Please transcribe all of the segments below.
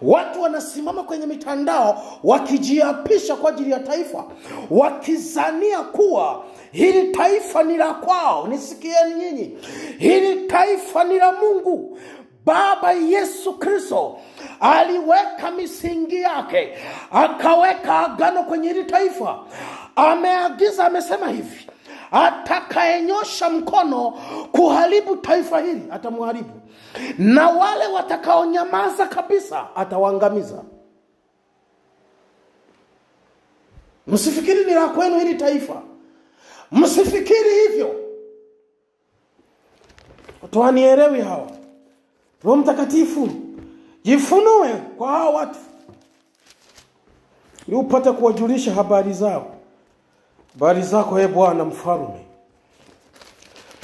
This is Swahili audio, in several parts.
Watu wanasimama kwenye mitandao wakijiapisha kwa ajili ya taifa, wakizania kuwa hili taifa ni la kwao. Nisikieni nyinyi, hili taifa ni la Mungu. Baba Yesu Kristo aliweka misingi yake, akaweka agano kwenye hili taifa. Ameagiza, amesema hivi: atakayenyosha mkono kuharibu taifa hili atamuharibu, na wale watakaonyamaza kabisa atawaangamiza. Msifikiri ni la kwenu hili taifa, msifikiri hivyo. Watu wanielewi hawa. Roho Mtakatifu jifunue kwa hao watu ili upate kuwajulisha habari zao. Habari zako Bwana Mfalme.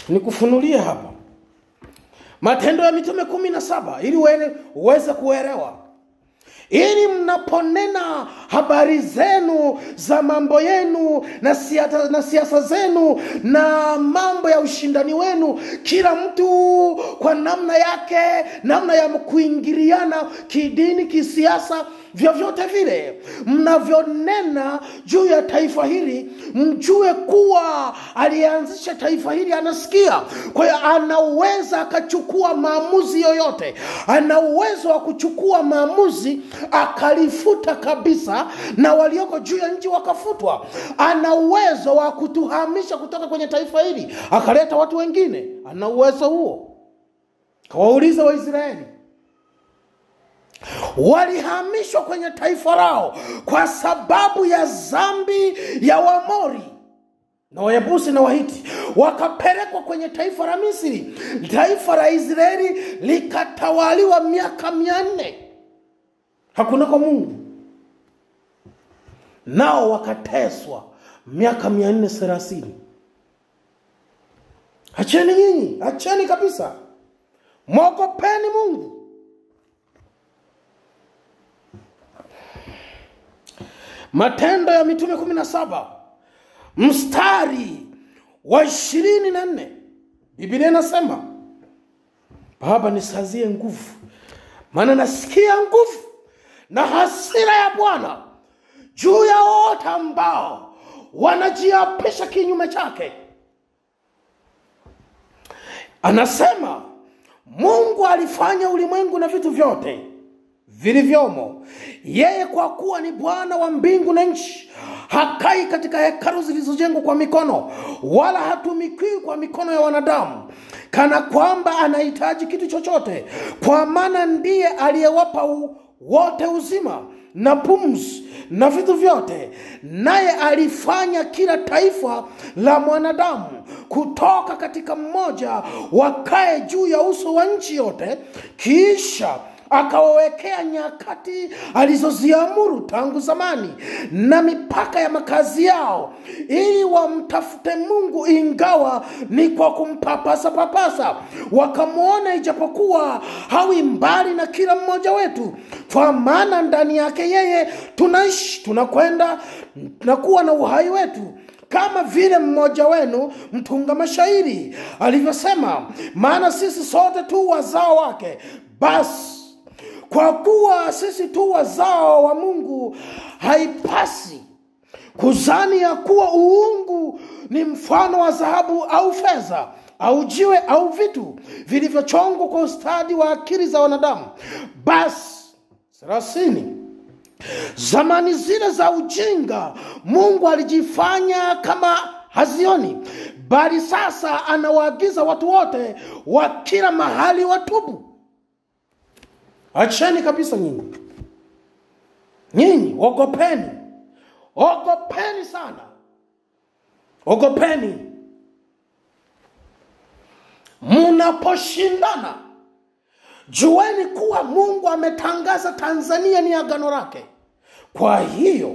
Nikufunulie hapa Matendo ya Mitume 17 ili uweze kuelewa. Ili mnaponena habari zenu za mambo yenu na siasa zenu na mambo ya ushindani wenu, kila mtu kwa namna yake, namna ya kuingiliana kidini, kisiasa, vyovyote vile mnavyonena juu ya taifa hili, mjue kuwa alianzisha taifa hili anasikia. Kwa hiyo anaweza akachukua maamuzi yoyote. Ana uwezo wa kuchukua maamuzi akalifuta kabisa, na walioko juu ya nchi wakafutwa. Ana uwezo wa kutuhamisha kutoka kwenye taifa hili akaleta watu wengine. Ana uwezo huo. Kawauliza Waisraeli, walihamishwa kwenye taifa lao kwa sababu ya dhambi ya Waamori na Wayebusi na Wahiti, wakapelekwa kwenye taifa la Misri. Taifa la Israeli likatawaliwa miaka 400. Hakuna kwa Mungu. Nao wakateswa miaka 430. Acheni nyinyi, acheni kabisa. Mwogopeni Mungu. Matendo ya Mitume 17 mstari wa 24. Biblia inasema, Baba nisazie nguvu, maana nasikia nguvu na hasira ya Bwana juu ya wote ambao wanajiapisha kinyume chake. Anasema Mungu alifanya ulimwengu na vitu vyote vilivyomo. Yeye kwa kuwa ni Bwana wa mbingu na nchi, hakai katika hekalu zilizojengwa kwa mikono, wala hatumikiwi kwa mikono ya wanadamu kana kwamba anahitaji kitu chochote, kwa maana ndiye aliyewapa wote uzima na pumzi na vitu vyote. Naye alifanya kila taifa la mwanadamu kutoka katika mmoja wakae juu ya uso wa nchi yote, kisha akawawekea nyakati alizoziamuru tangu zamani na mipaka ya makazi yao, ili wamtafute Mungu ingawa ni kwa kumpapasa. Wakamuona ijapokuwa hawi mbali na kila mmoja wetu, kwa maana ndani yake yeye tunaishi, tunakwenda na kuwa na uhai wetu, kama vile mmoja wenu mtunga mashairi alivyosema, maana sisi sote tu wazao wake. Basi kwa kuwa sisi tu wazao wa Mungu, haipasi kuzani ya kuwa uungu ni mfano wa dhahabu au fedha au jiwe au vitu vilivyochongwa kwa ustadi wa akili za wanadamu. Basi 30, zamani zile za ujinga Mungu alijifanya kama hazioni, bali sasa anawaagiza watu wote wa kila mahali watubu. Acheni kabisa nyinyi. Nyinyi ogopeni. Ogopeni sana. Ogopeni. Mnaposhindana, jueni kuwa Mungu ametangaza Tanzania ni agano lake. Kwa hiyo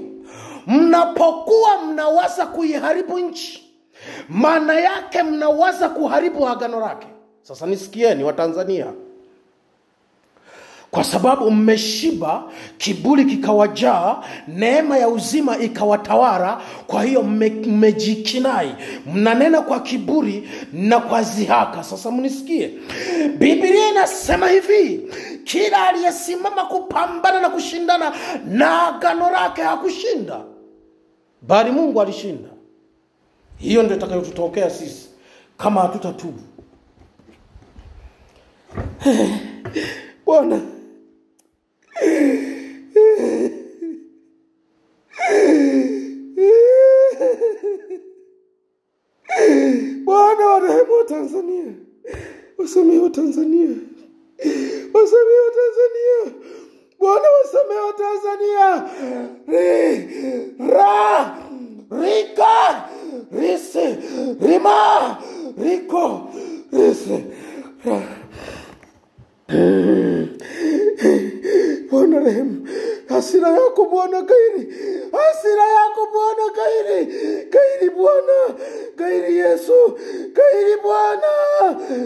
mnapokuwa mnawaza kuiharibu nchi, maana yake mnawaza kuharibu agano lake. Sasa nisikieni wa Tanzania. Kwa sababu mmeshiba, kiburi kikawajaa, neema ya uzima ikawatawala. Kwa hiyo mmejikinai, mnanena kwa kiburi na kwa dhihaka. Sasa mnisikie, Biblia inasema hivi: kila aliyesimama kupambana na kushindana na agano lake hakushinda, bali Mungu alishinda. Hiyo ndio itakayotutokea sisi kama hatutatubu. Bwana, Bwana warehemu wa Tanzania, wasamehe wa Tanzania, wasamehe wa Tanzania, Bwana wasamehe wa Tanzania. Rika rise rima riko rise Bwana rehemu. Hasira yako Bwana kairi, hasira yako Bwana kairi, kairi Bwana, kairi Yesu, kairi Bwana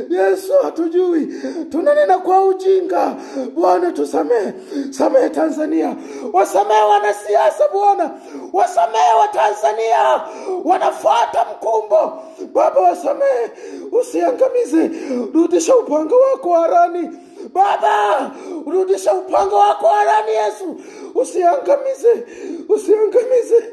Yesu. Hatujui, tunanena kwa ujinga Bwana, tusamehe. Samehe Tanzania, wasamehe wanasiasa Bwana, wasamehe wa Tanzania wanafuata mkumbo Baba, wasamehe, usiangamize. Rudisha upanga wako harani Baba, urudisha upanga wako harani Yesu, usiangamize, usiangamize.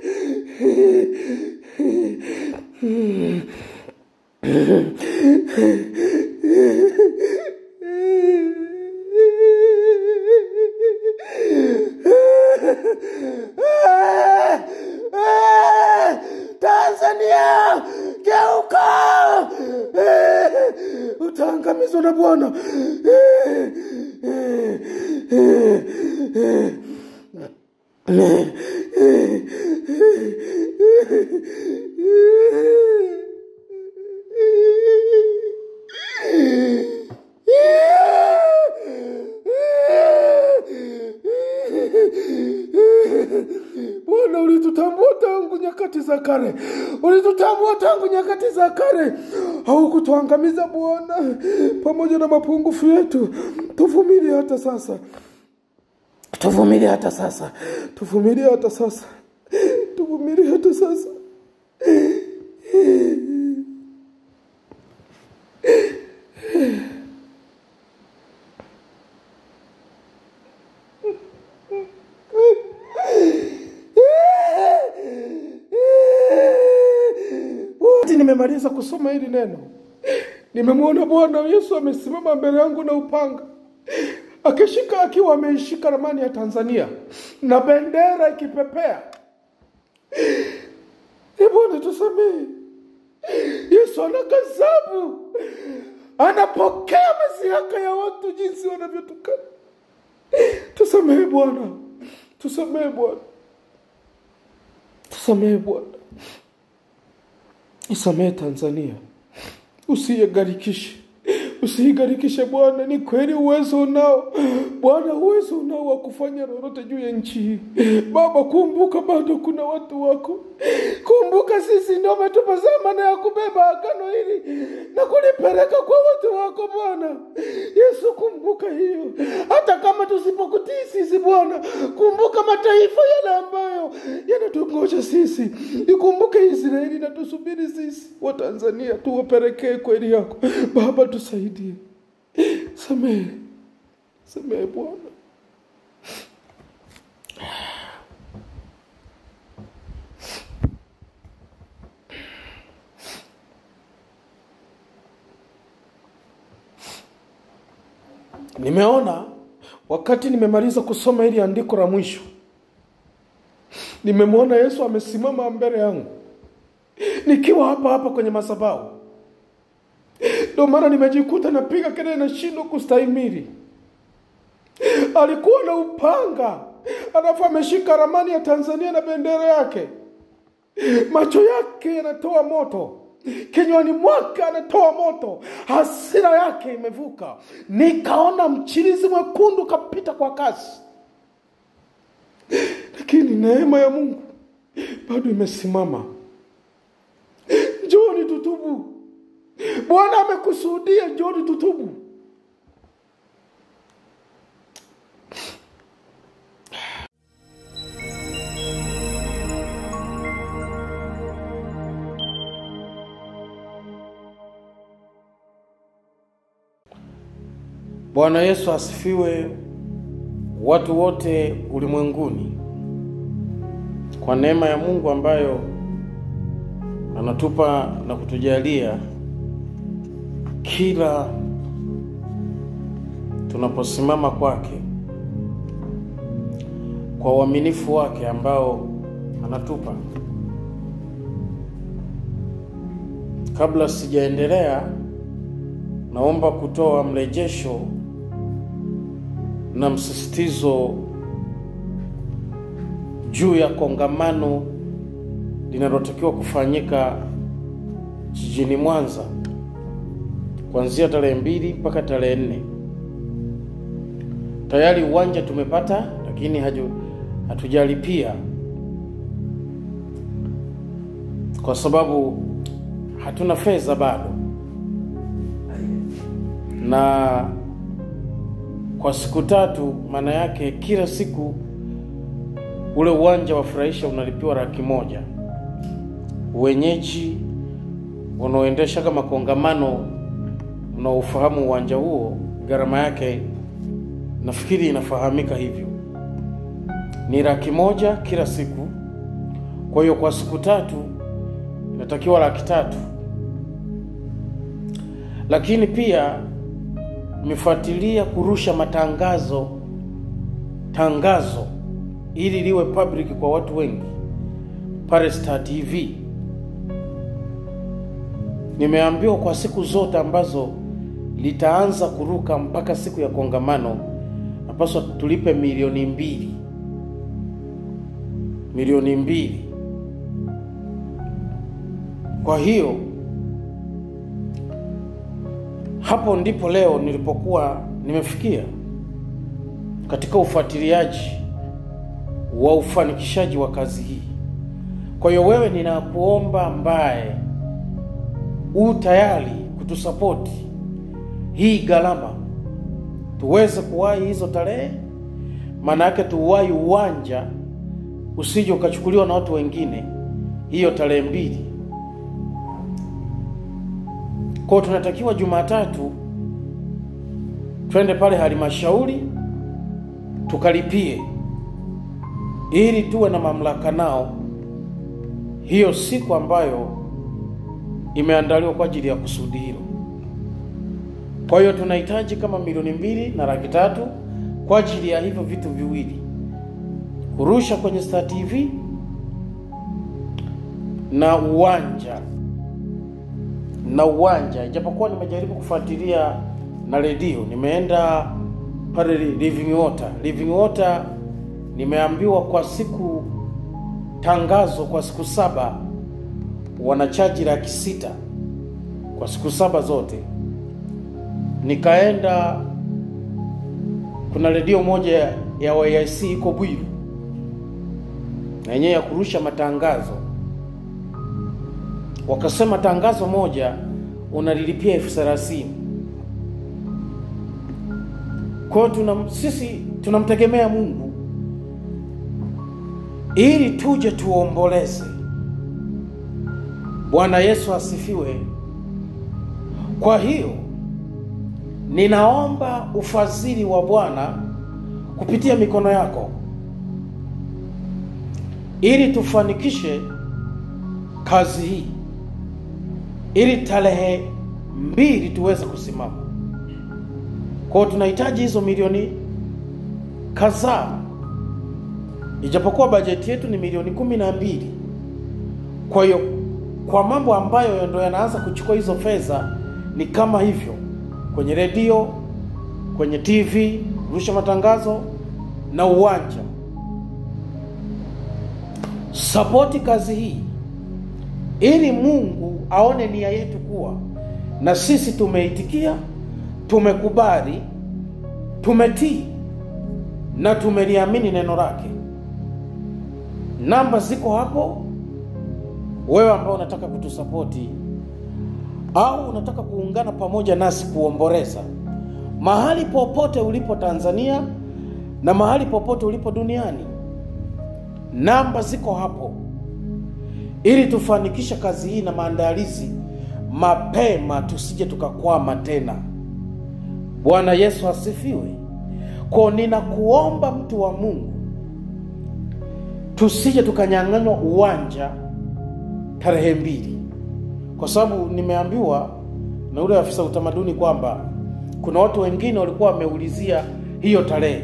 Tanzania, geuka, utaangamizwa na Bwana. Bwana, ulitutambua tangu nyakati za kale, ulitutambua tangu nyakati za kale, haukutuangamiza Bwana pamoja na mapungufu yetu. Tuvumilie hata sasa, tuvumilie hata sasa, tuvumilie hata sasa, tuvumilie hata sasa. Nimemaliza kusoma hili neno, nimemwona Bwana Yesu amesimama mbele yangu na upanga, akiwa ameishika ramani ya Tanzania na bendera ikipepea. Bwana tusamehe. Yesu ana ghadhabu, anapokea mazihaka ya watu jinsi wanavyotukana. Tusamehe Bwana, tusamehe Bwana, tusamehe Bwana. Isamehe Tanzania, usiigarikishe, usiigarikishe Bwana. Ni kweli uwezo unao Bwana, uwezo unao wa kufanya lolote juu ya nchi hii Baba. Kumbuka bado kuna watu wako, kumbuka sisi ndio umetupa zamana ya kubeba agano hili na kulipeleka kwa watu wako Bwana Yesu. Kumbuka hiyo, hata kama tusipokutii sisi Bwana, kumbuka mataifa yale ambayo yanatungoja sisi. Ikumbuke Israeli na tusubiri sisi wa Tanzania, tuwapelekee kweli yako Baba. Tusaidie, samehe, samehe Bwana. Nimeona wakati nimemaliza kusoma hili andiko la mwisho, nimemwona Yesu amesimama mbele yangu nikiwa hapa kwenye madhabahu. Ndio maana nimejikuta napiga kelele na shindo kustahimili. Alikuwa na upanga, alafu ameshika ramani ya Tanzania na bendera yake. Macho yake yanatoa moto, kinywani mwake anatoa moto, hasira yake imevuka. Nikaona mchirizi mwekundu kapita kwa kasi, lakini neema ya Mungu bado imesimama. Njooni tutubu, Bwana amekusudia. Njooni tutubu. Bwana Yesu asifiwe. Watu wote ulimwenguni, kwa neema ya Mungu ambayo anatupa na kutujalia kila tunaposimama kwake, kwa uaminifu wake ambao anatupa. Kabla sijaendelea, naomba kutoa mrejesho na msisitizo juu ya kongamano linalotakiwa kufanyika jijini Mwanza kuanzia tarehe 2 mpaka tarehe 4. Tayari uwanja tumepata, lakini hatujalipia kwa sababu hatuna fedha bado. Na kwa siku 3, maana yake kila siku ule uwanja wa Furahisha unalipiwa 100,000. Wenyeji wanaoendesha kama kongamano unaofahamu uwanja huo, gharama yake nafikiri inafahamika hivyo, ni 100,000 kila siku. Kwa hiyo kwa siku 3 inatakiwa 300,000. Lakini pia nimefuatilia kurusha tangazo ili liwe public kwa watu wengi pale Star TV. Nimeambiwa kwa siku zote ambazo litaanza kuruka mpaka siku ya kongamano, napaswa tulipe milioni 2. Kwa hiyo hapo ndipo leo nilipokuwa nimefikia katika ufuatiliaji wa ufanikishaji wa kazi hii. Kwa hiyo wewe, ninakuomba ambaye tayari kutusapoti hii gharama, tuweze kuwahi hizo tarehe. Maana yake tuwahi uwanja usije ukachukuliwa na watu wengine hiyo tarehe 2. Kwa tunatakiwa Jumatatu twende pale halmashauri tukalipie, ili tuwe na mamlaka nao hiyo siku ambayo imeandaliwa kwa ajili ya kusudi hilo. Kwa hiyo tunahitaji kama milioni 2,300,000 kwa ajili ya hivyo vitu viwili, kurusha kwenye Star TV na uwanja. Ijapokuwa nimejaribu kufuatilia na redio, nimeenda pale Living Water, nimeambiwa kwa siku tangazo kwa siku 7 wanachaji 600,000 kwa siku 7 zote. Nikaenda, kuna redio moja ya YIC iko Bwiru na yenyewe ya kurusha matangazo, wakasema tangazo moja unalilipia 30,000. Kwa sisi tunamtegemea Mungu ili tuje tuomboleze. Bwana Yesu asifiwe. Kwa hiyo ninaomba ufadhili wa Bwana kupitia mikono yako ili tufanikishe kazi hii, ili tarehe 2 tuweze kusimama. Kwa tunahitaji hizo milioni kadhaa, ijapokuwa bajeti yetu ni milioni 12. Kwa hiyo kwa mambo ambayo ndio yanaanza kuchukua hizo fedha ni kama hivyo, kwenye redio, kwenye TV, kurusha matangazo na uwanja. Sapoti kazi hii ili Mungu aone nia yetu kuwa na sisi tumeitikia, tumekubali, tumetii na tumeliamini neno lake. Namba ziko hapo. Wewe ambao unataka kutusapoti au unataka kuungana pamoja nasi kuomboleza, mahali popote ulipo Tanzania na mahali popote ulipo duniani, namba ziko hapo ili tufanikisha kazi hii na maandalizi mapema, tusije tukakwama tena. Bwana Yesu asifiwe. Kwa ninakuomba mtu wa Mungu, tusije tukanyang'anywa uwanja tarehe 2, kwa sababu nimeambiwa na ule afisa utamaduni kwamba kuna watu wengine walikuwa wameulizia hiyo tarehe.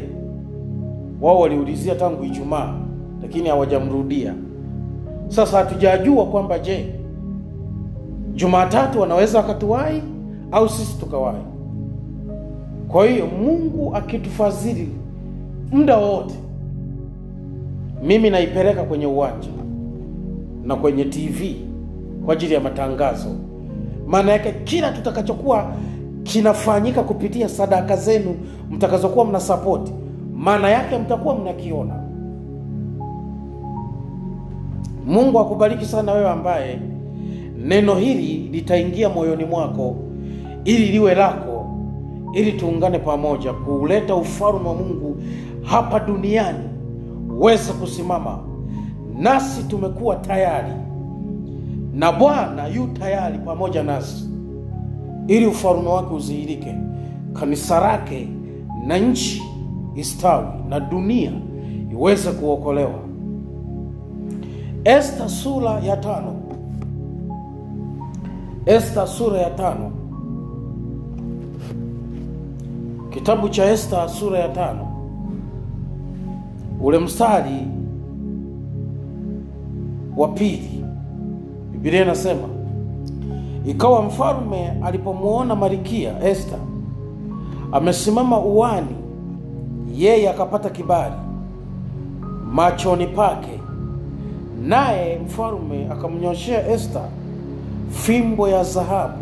Wao waliulizia tangu Ijumaa lakini hawajamrudia. Sasa hatujajua kwamba je, Jumatatu wanaweza wakatuwahi au sisi tukawahi. Kwa hiyo Mungu akitufadhili muda wote, mimi naipeleka kwenye uwanja na kwenye TV kwa ajili ya matangazo. Maana yake kila tutakachokuwa kinafanyika kupitia sadaka zenu mtakazokuwa mna support, maana yake mtakuwa mnakiona. Mungu akubariki sana wewe ambaye neno hili litaingia moyoni mwako ili liwe lako, ili tuungane pamoja kuleta ufalme wa Mungu hapa duniani uweze kusimama. Nasi tumekuwa tayari na Bwana yu tayari pamoja nasi ili ufalme wake udhihirike, kanisa lake na nchi istawi na dunia iweze kuokolewa. Esta sura ya 5. Esta sura ya 5. Kitabu cha Esta sura ya 5, ule mstari wa 2. Biblia inasema, ikawa mfalme alipomuona Malkia Esta amesimama uani, yeye akapata kibali machoni pake, naye mfalme akamnyoshea Esta fimbo ya dhahabu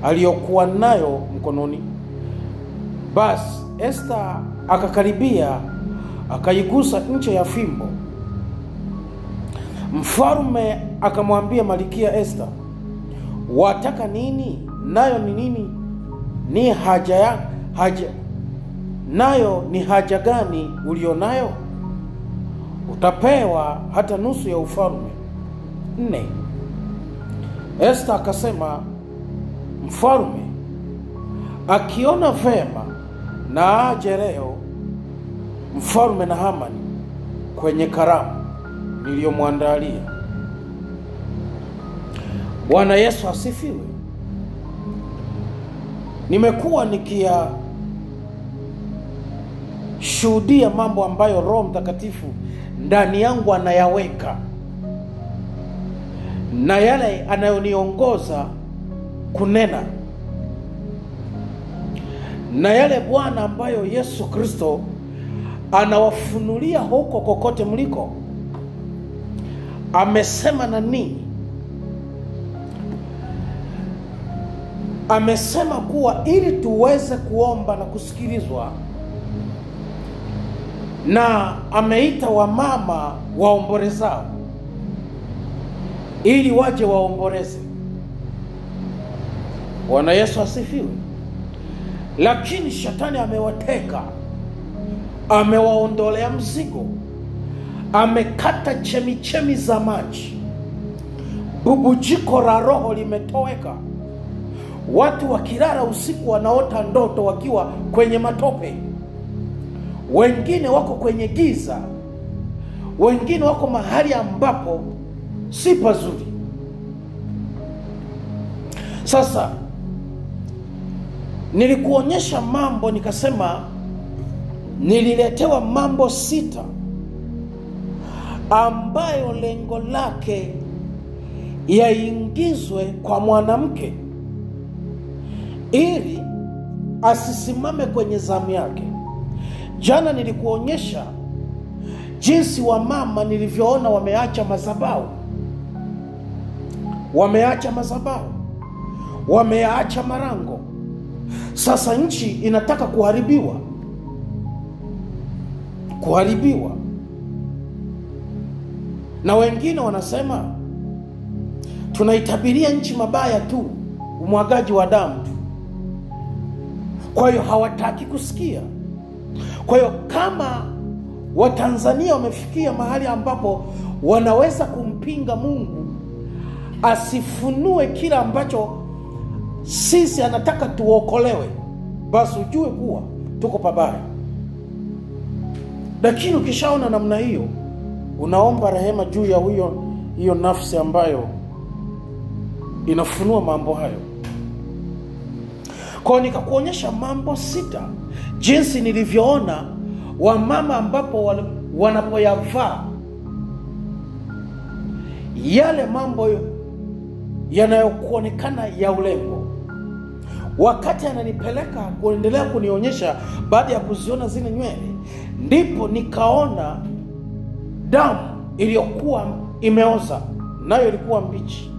aliyokuwa nayo mkononi. Basi Esta akakaribia, akaigusa ncha ya fimbo. Mfalme akamwambia Malkia Esta, wataka nini? Nayo ni nini? Ni nayo ni haja gani ulionayo? Utapewa hata nusu ya ufalme. 4. Esta akasema, mfalme akiona vema na aje leo mfalme na Hamani kwenye karamu niliyomwandalia. Bwana Yesu asifiwe. Nimekuwa shuhudia mambo ambayo Roho Mtakatifu ndani yangu anayaweka, na yale anayoniongoza kunena, na yale Bwana ambayo Yesu Kristo anawafunulia huko kokote mliko. Amesema na nini? Amesema kuwa ili tuweze kuomba na kusikilizwa, na ameita wamama waombolezao ili waje waomboleze. Bwana Yesu asifiwe. Lakini shetani amewateka, amewaondolea mzigo, amekata chemichemi za maji, bubujiko la roho limetoweka. Watu wakilala usiku wanaota ndoto wakiwa kwenye matope, wengine wako kwenye giza, wengine wako mahali ambapo si pazuri. Sasa nilikuonyesha mambo, nikasema nililetewa mambo 6 ambayo lengo lake yaingizwe kwa mwanamke ili asisimame kwenye zamu yake. Jana nilikuonyesha jinsi wamama nilivyoona wameacha madhabahu, wameacha marango. Sasa nchi inataka kuharibiwa. Na wengine wanasema tunaitabiria nchi mabaya tu, umwagaji wa damu tu. Kwa hiyo hawataki kusikia. Kwa hiyo kama Watanzania wamefikia mahali ambapo wanaweza kumpinga Mungu asifunue kila ambacho sisi anataka tuokolewe, basi ujue kuwa tuko pabaya. Lakini ukishaona namna hiyo, unaomba rehema juu ya hiyo nafsi ambayo inafunua mambo hayo. Kwa nikakuonyesha mambo 6 jinsi nilivyoona wamama ambapo wanapoyavaa yale mambo yanayokuonekana ya ulembo. Wakati ananipeleka kuendelea kunionyesha, baada ya kuziona zile nywele, ndipo nikaona damu iliyokuwa imeoza, nayo ilikuwa mbichi.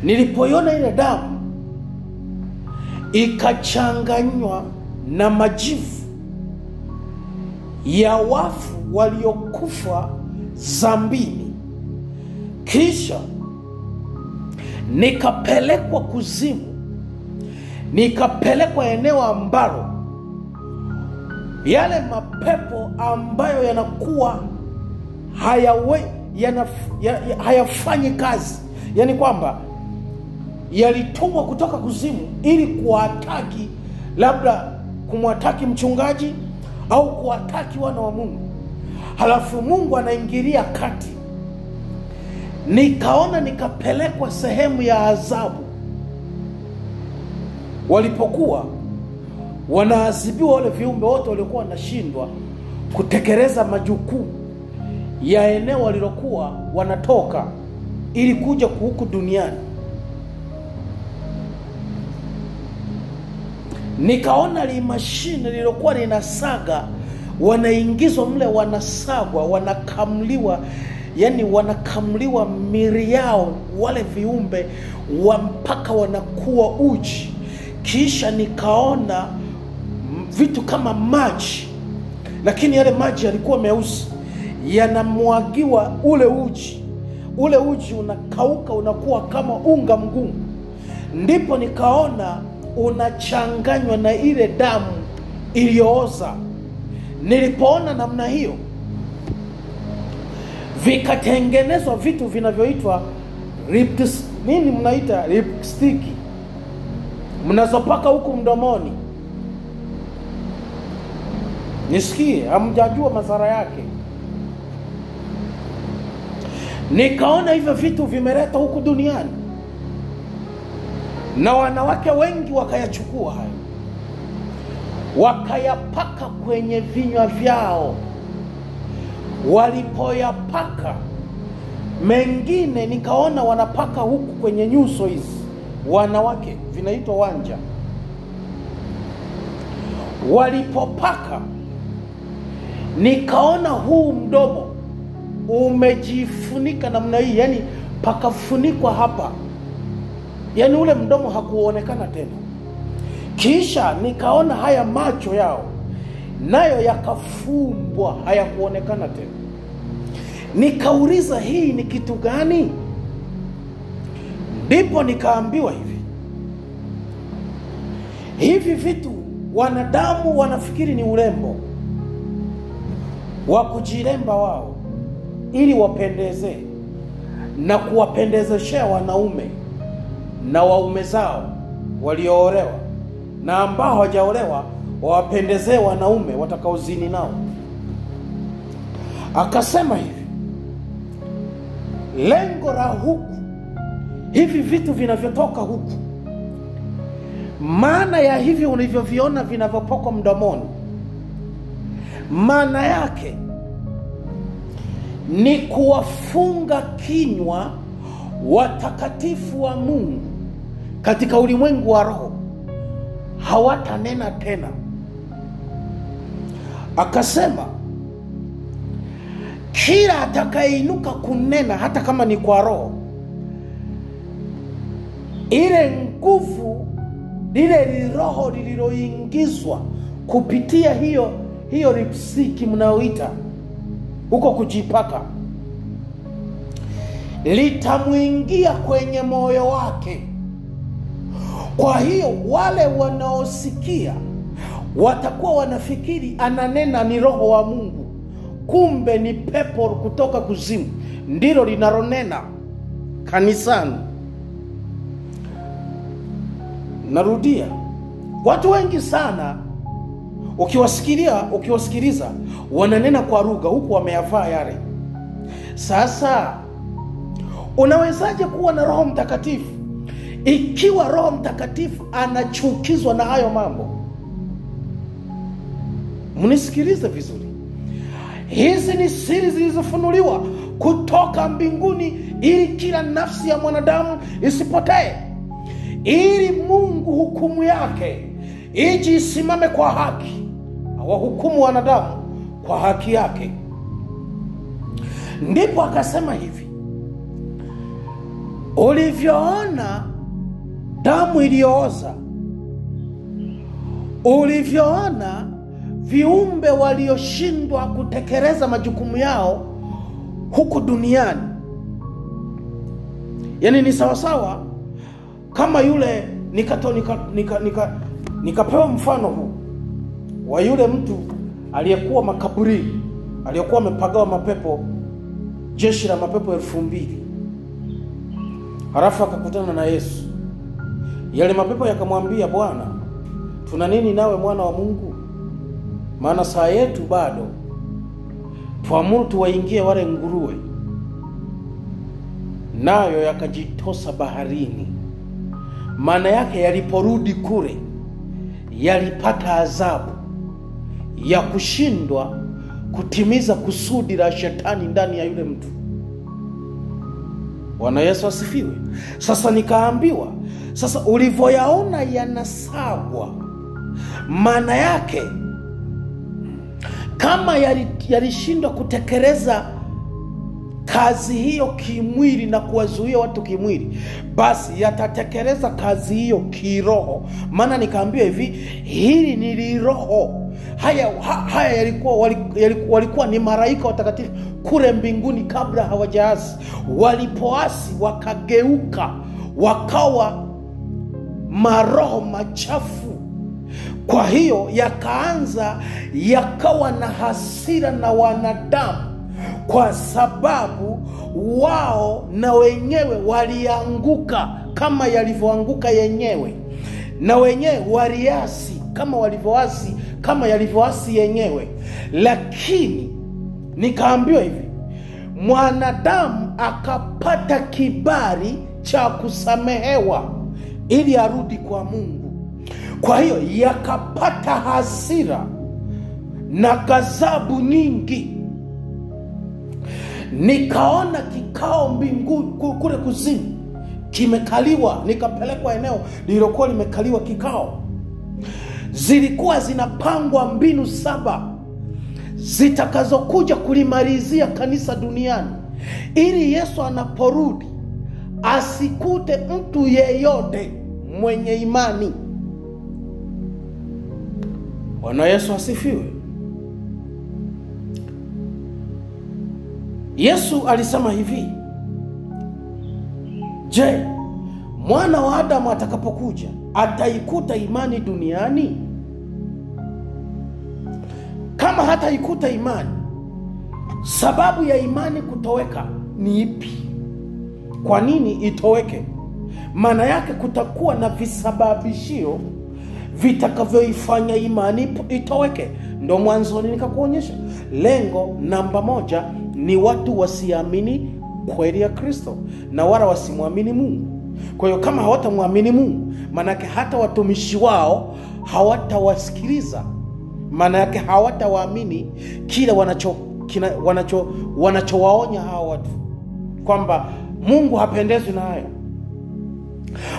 Nilipoiona ile damu ikachanganywa na majivu ya wafu waliokufa dhambini, kisha nikapelekwa kuzimu, nikapelekwa eneo ambalo yale mapepo ambayo yanakuwa hayafanyi kazi, yani kwamba yalitumwa kutoka kuzimu ili kuwataki, labda kumwataki mchungaji au kuwataki wana wa Mungu. Halafu Mungu anaingilia kati. Nikaona nikapelekwa sehemu ya adhabu, walipokuwa wanaadhibiwa wale viumbe wote waliokuwa wanashindwa kutekeleza majukumu ya eneo walilokuwa wanatoka ili kuja huku duniani. Nikaona mashine lilokuwa linasaga, wanaingizwa mle, wanasagwa, wanakamliwa, yani wanakamliwa miri yao wale viumbe mpaka wanakuwa uji. Kisha nikaona vitu kama maji, lakini yale maji yalikuwa meusi, yanamwagiwa ule uji. Ule uji unakauka, unakuwa kama unga mgumu. Ndipo nikaona unachanganywa na ile damu iliyooza. Nilipoona namna hiyo, vikatengenezwa vitu vinavyoitwa lipstick, mnazopaka huku mdomoni. Nisikie, hamjajua madhara yake. Nikaona hivyo vitu vimeleta huku duniani, na wanawake wengi wakayachukua hayo, wakayapaka kwenye vinywa vyao. Walipoyapaka, mengine nikaona wanapaka huku kwenye nyuso hizi, wanawake, vinaitwa wanja. Walipopaka, nikaona huu mdomo umejifunika namna hii, yani pakafunikwa hapa, yani ule mdomo hakuonekana tena. Kisha nikaona haya macho yao nayo yakafumbwa, hayakuonekana tena. Nikauliza, hii ni kitu gani? Ndipo nikaambiwa hivi vitu wanadamu wanafikiri ni urembo wa kujiremba wao ili wapendeze na kuwapendezeshea wanaume na waume zao walioolewa, na ambao hawajaolewa wawapendezee wanaume watakaozini nao. Akasema lengo la huku, hivi vitu vinavyotoka huku, maana ya hivi ulivyoviona vinavyopokwa mdomoni, maana yake ni kuwafunga kinywa watakatifu wa Mungu katika ulimwengu wa roho, hawatanena tena. Akasema kila atakayeinuka kunena, hata kama ni kwa roho, ile nguvu, lile roho lililoingizwa kupitia hiyo lipstick mnaoita huko kujipaka, litamuingia kwenye moyo wake. Kwa hiyo wale wanaosikia watakuwa wanafikiri ananena ni roho wa Mungu, kumbe ni pepo kutoka kuzimu ndilo linalonena kanisani. Narudia, Watu wengi sana ukiwasikiliza wananena kwa lugha huku wameyavaa yale. Sasa unawezaje kuwa na Roho Mtakatifu ikiwa Roho Mtakatifu anachukizwa na hayo mambo? Mnisikilize vizuri. Hizi ni siri zilizofunuliwa kutoka mbinguni ili kila nafsi ya mwanadamu isipotee, ili Mungu hukumu yake iji isimame kwa haki, awahukumu wanadamu kwa haki yake. Ndipo akasema hivi, ulivyoona damu iliyooza, ulivyoona viumbe walioshindwa kutekeleza majukumu yao huku duniani. Yani ni sawasawa kama yule nikapewa mfano huu wa yule mtu aliyekuwa makaburini, aliyekuwa amepagawa mapepo, jeshi la mapepo 2000. Halafu akakutana na Yesu. Yale mapepo yakamwambia, Bwana, tuna nini nawe mwana wa Mungu? Maana saa yetu bado. Tuamuru tuwaingie wale nguruwe. Nayo yakajitosa baharini. Maana yake yaliporudi kule, yalipata adhabu ya kushindwa kutimiza kusudi la shetani ndani ya yule mtu. Bwana Yesu asifiwe. Sasa nikaambiwa, sasa ulivyoyaona yanasagwa, maana yake kama yalishindwa kutekeleza kazi hiyo kimwili na kuwazuia watu kimwili, basi yatatekeleza kazi hiyo kiroho. Maana nikaambiwa hivi, hili ni liroho. Haya walikuwa ni malaika watakatifu kule mbinguni kabla hawajaasi. Walipoasi wakageuka wakawa maroho machafu. Kwa hiyo yakawa na hasira na wanadamu, kwa sababu wao na wenyewe walianguka kama yalivyoanguka yenyewe, na wenyewe waliasi kama yalivyoasi yenyewe. Lakini nikaambiwa hivi, mwanadamu akapata kibali cha kusamehewa ili arudi kwa Mungu. Kwa hiyo yakapata hasira na ghadhabu nyingi. Nikaona kikao mbinguni kule kuzimu kimekaliwa. Nikapelekwa eneo lililokuwa limekaliwa kikao. Zilikuwa zinapangwa mbinu 7 zitakazokuja kulimalizia kanisa duniani, ili Yesu anaporudi asikute mtu yeyote mwenye imani. Bwana Yesu asifiwe. Yesu alisema hivi, je, mwana wa Adamu atakapokuja ataikuta imani duniani? Kama hataikuta imani, sababu ya imani kutoweka ni ipi? Kwa nini itoweke? Maana yake kutakuwa na visababishio vitakavyoifanya imani itoweke. Ndo mwanzoni nikakuonyesha. Lengo namba 1 ni watu wasiamini kweli ya Kristo na wala wasimwamini Mungu. Kwa hiyo kama hawatamwamini Mungu, maana yake hata watumishi wao hawatawasikiliza. Maana yake hawatawaamini kile wanachowaonya hao watu, kwamba Mungu hapendezwi na hayo.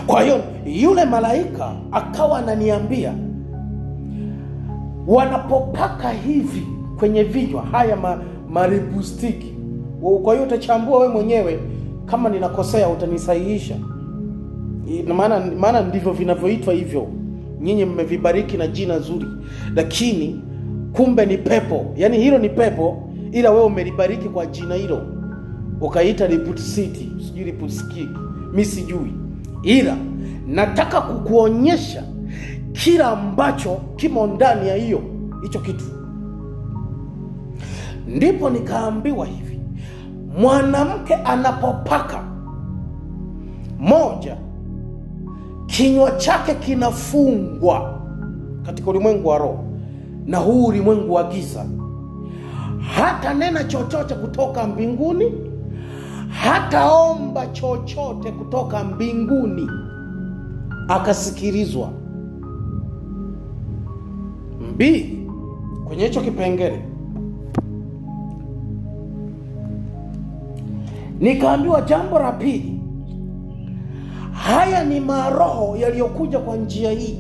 Kwa hiyo yule malaika akawa ananiambia, wanapopaka hivi kwenye vichwa haya maribustiki. Kwa hiyo utachambua we mwenyewe, kama ninakosea utanisahihisha. Maana ndivyo vinavyoitwa hivyo. Nyinyi mmevibariki na jina zuri, lakini kumbe ni pepo. Yani hilo ni pepo, ila wewe umelibariki kwa jina hilo, ukaita Riput City, sijui Riput Skik, mimi sijui. Ila nataka kukuonyesha kila ambacho kimo ndani ya hicho kitu. Ndipo nikaambiwa hivi, mwanamke anapopaka, 1, kinywa chake kinafungwa katika ulimwengu wa roho na huu ulimwengu wa giza. Hata nena chochote kutoka mbinguni, hataomba chochote kutoka mbinguni akasikilizwa. Mbili, kwenye hicho kipengele nikaambiwa jambo la pili, haya ni maroho yaliyokuja kwa njia hii,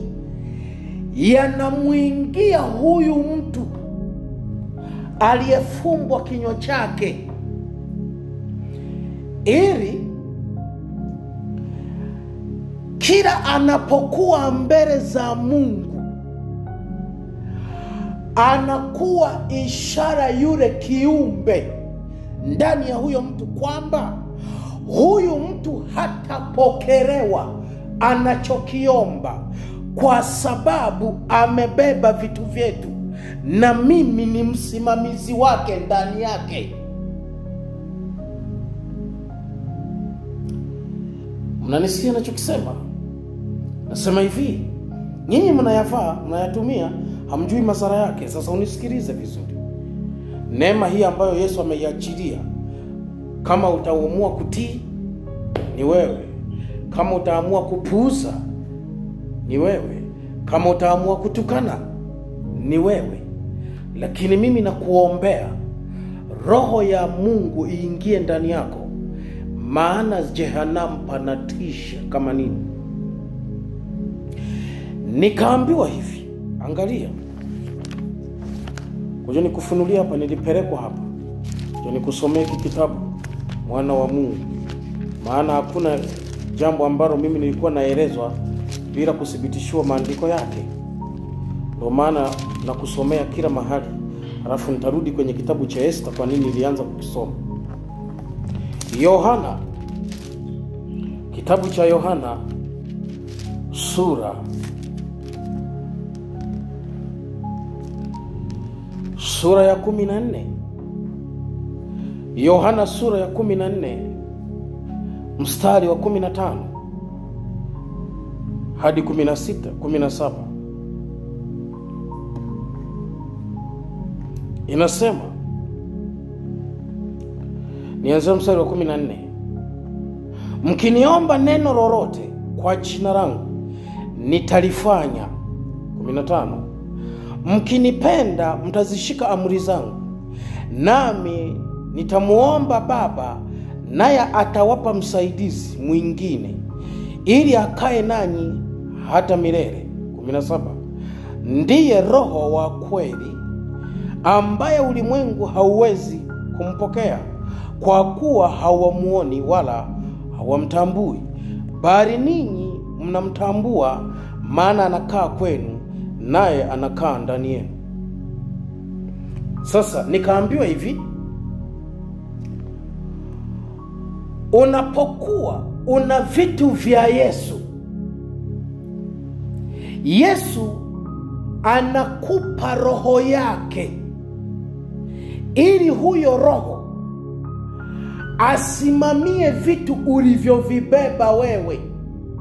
yanamuingia huyu mtu aliyefumbwa kinywa chake, ili kila anapokuwa mbele za Mungu anakuwa ishara yule kiumbe ndani ya huyo mtu, kwamba huyu mtu hatapokelewa anachokiomba, kwa sababu amebeba vitu vyetu na mimi ni msimamizi wake ndani yake. Mnanisikia ninachokisema? Nasema hivi, nyinyi mnayafaa, mnayatumia, hamjui madhara yake. Sasa unisikilize vizuri. Neema hii ambayo Yesu ameiachilia, kama utaamua kutii ni wewe, kama utaamua kupuuza ni wewe, kama utaamua kutukana ni wewe. Lakini mimi nakuombea roho ya Mungu iingie ndani yako, maana jehanamu panatisha kama nini. Nikaambiwa hivi, angalia, ngoja nikufunulia hapa, nilipelekwa hapa, ngoja nikusomee kitabu mwana wa Mungu, maana hakuna jambo ambalo mimi nilikuwa naelezwa bila kuthibitishiwa maandiko yake. Ndio maana nakusomea kila mahali, alafu nitarudi kwenye kitabu cha Esta kwa nini nilianza kusoma. Yohana, kitabu cha Yohana sura ya 14. Yohana sura ya 14 mstari wa 15 hadi 17. Inasema, nianze mstari wa 14. Mkiniomba neno lolote kwa jina langu nitalifanya. 15. Mkinipenda mtazishika amri zangu, nami nitamuomba Baba, naye atawapa msaidizi mwingine, ili akae nanyi hata milele. 17. Ndiye Roho wa kweli, ambaye ulimwengu hauwezi kumpokea, kwa kuwa hawamuoni wala hawamtambui, bali ninyi mnamtambua, maana anakaa kwenu naye anakaa ndani yenu. Sasa nikaambiwa hivi, unapokuwa una vitu vya Yesu, Yesu anakupa roho yake, ili huyo roho asimamie vitu ulivyovibeba wewe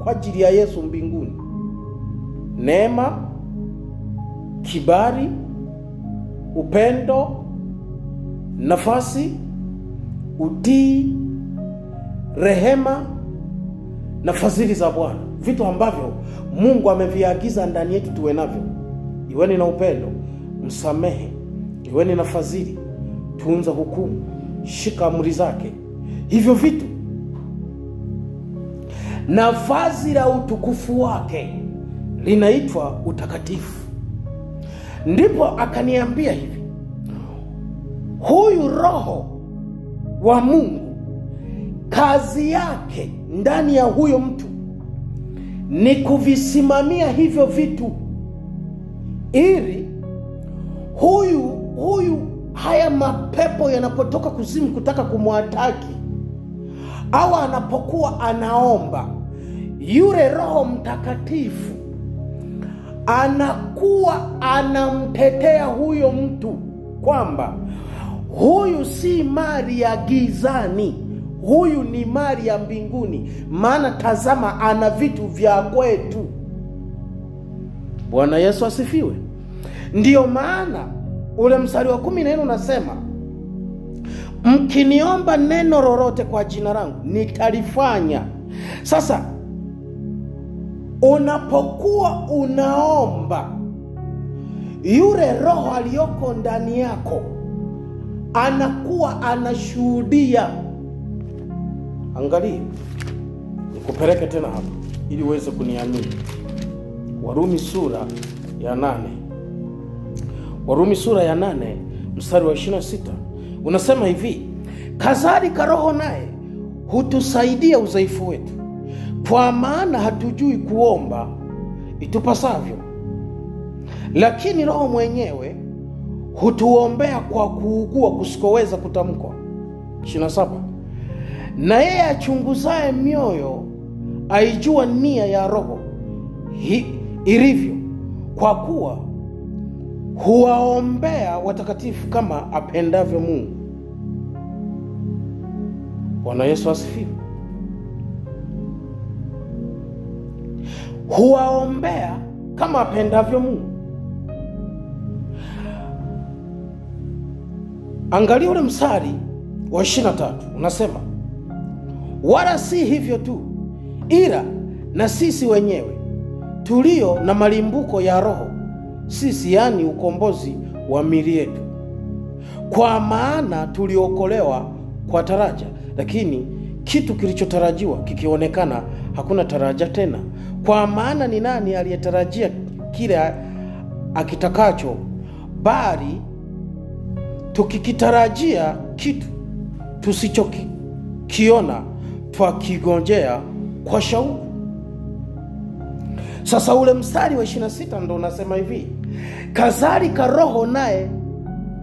kwa ajili ya Yesu mbinguni. Neema, kibali, upendo, nafasi, utii, rehema na fadhili za Bwana, vitu ambavyo Mungu ameviagiza ndani yetu tuwe navyo. Iweni na upendo, msamehe, iweni na fadhili, tunza hukumu, shika amri zake. Hivyo vitu na vazi la utukufu wake linaitwa utakatifu. Ndipo akaniambia hivi, huyu Roho wa Mungu, kazi yake ndani ya huyo mtu ni kuvisimamia hivyo vitu, ili huyu haya mapepo yanapotoka kuzimu kutaka kumwataki, au anapokuwa anaomba, yule Roho Mtakatifu anakuwa anamtetea huyo mtu, kwamba huyu si mali ya gizani, huyu ni mali ya mbinguni, maana tazama ana vitu vya kwetu. Bwana Yesu asifiwe. Ndiyo maana ule mstari wa 14 unasema, mkiniomba neno lolote kwa jina langu nitalifanya. Sasa unapokuwa unaomba, yule roho aliyoko ndani yako anakuwa anashuhudia. Angalia, nikupeleke tena hapa ili uweze kuniamini. Warumi sura ya 8. Warumi sura ya 8 mstari wa 26 unasema hivi, kadhalika roho naye hutusaidia udhaifu wetu, kwa maana hatujui kuomba itupasavyo, lakini roho mwenyewe hutuombea kwa kuugua kusikoweza kutamkwa. 27, na yeye achunguzaye mioyo aijua nia ya roho ilivyo, kwa kuwa huwaombea watakatifu kama apendavyo Mungu. Bwana Yesu asifiwe. Huwaombea kama apendavyo Mungu. Angalia ule mstari wa 23 unasema, wala si hivyo tu, ila na sisi wenyewe tulio na malimbuko ya roho, sisi yani ukombozi wa miili yetu, kwa maana tuliokolewa kwa taraja, lakini kitu kilichotarajiwa kikionekana hakuna taraja tena. Kwa maana ni nani aliyetarajia kile akitakacho, bali tukikitarajia kitu tusichokiona twakigojea kwa shauku. Sasa ule mstari wa 26 ndo unasema hivi, kadhalika roho naye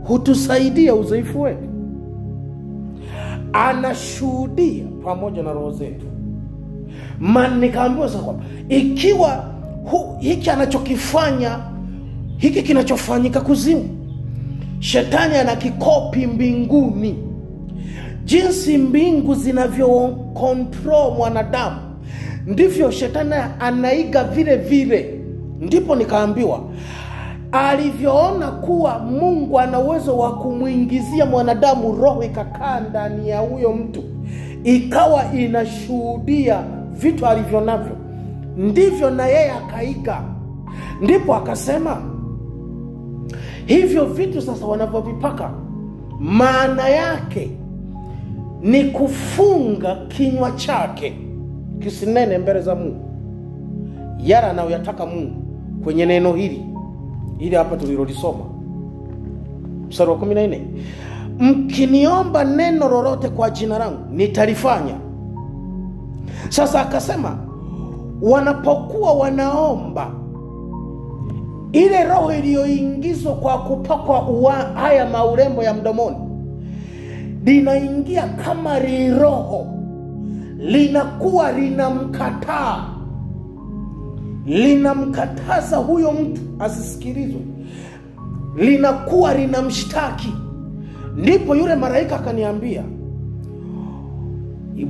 hutusaidia udhaifu wetu, anashuhudia pamoja na roho zetu. Maana nikaambiwa sasa kwamba ikiwa hiki anachokifanya, hiki kinachofanyika kuzimu, shetani anakikopi mbinguni. Jinsi mbingu zinavyo control mwanadamu, ndivyo shetani anaiga vile vile. Ndipo nikaambiwa alivyoona kuwa Mungu ana uwezo wa kumuingizia mwanadamu roho ikakaa ndani ya huyo mtu, ikawa inashuhudia vitu alivyo navyo, ndivyo na yeye akaiga. Ndipo akasema hivyo vitu sasa wanavyovipaka, maana yake ni kufunga kinywa chake kisinene mbele za Mungu yale anayoyataka Mungu kwenye neno hili hapa tulilolisoma mstari wa 14, mkiniomba neno lolote kwa jina langu nitalifanya. Sasa akasema wanapokuwa wanaomba, ile roho iliyoingizwa kwa kupakwa haya maurembo ya mdomoni linaingia kama roho, linakuwa linamkataza huyo mtu asisikilizwe, linakuwa linamshtaki. Ndipo yule malaika akaniambia,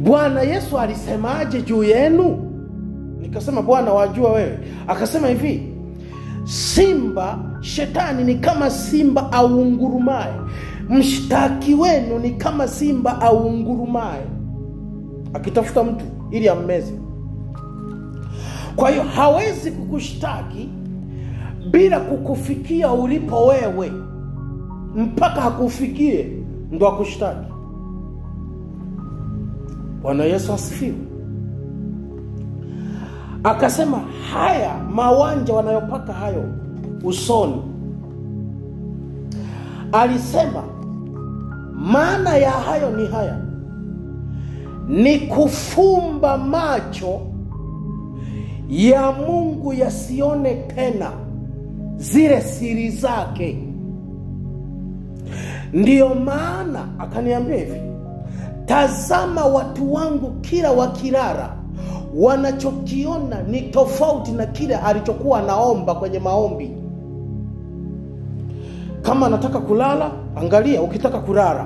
Bwana Yesu alisemaje juu yenu? Nikasema, Bwana wajua wewe. Akasema hivi, simba, shetani ni kama simba aungurumaye, mshtaki wenu ni kama simba aungurumaye akitafuta mtu ili ammeze. Kwa hiyo hawezi kukushtaki bila kukufikia ulipo wewe, mpaka hakufikie ndo akushtaki. Bwana Yesu asifiwe. Akasema haya mawanja wanayopaka hayo usoni, alisema maana ya hayo ni haya, ni kufumba macho ya Mungu yasione tena zile siri zake. Ndiyo maana akaniambia hivi, tazama watu wangu kila wakilala, wanachokiona ni tofauti na kile alichokuwa naomba kwenye maombi. Kama anataka kulala, angalia, ukitaka kulala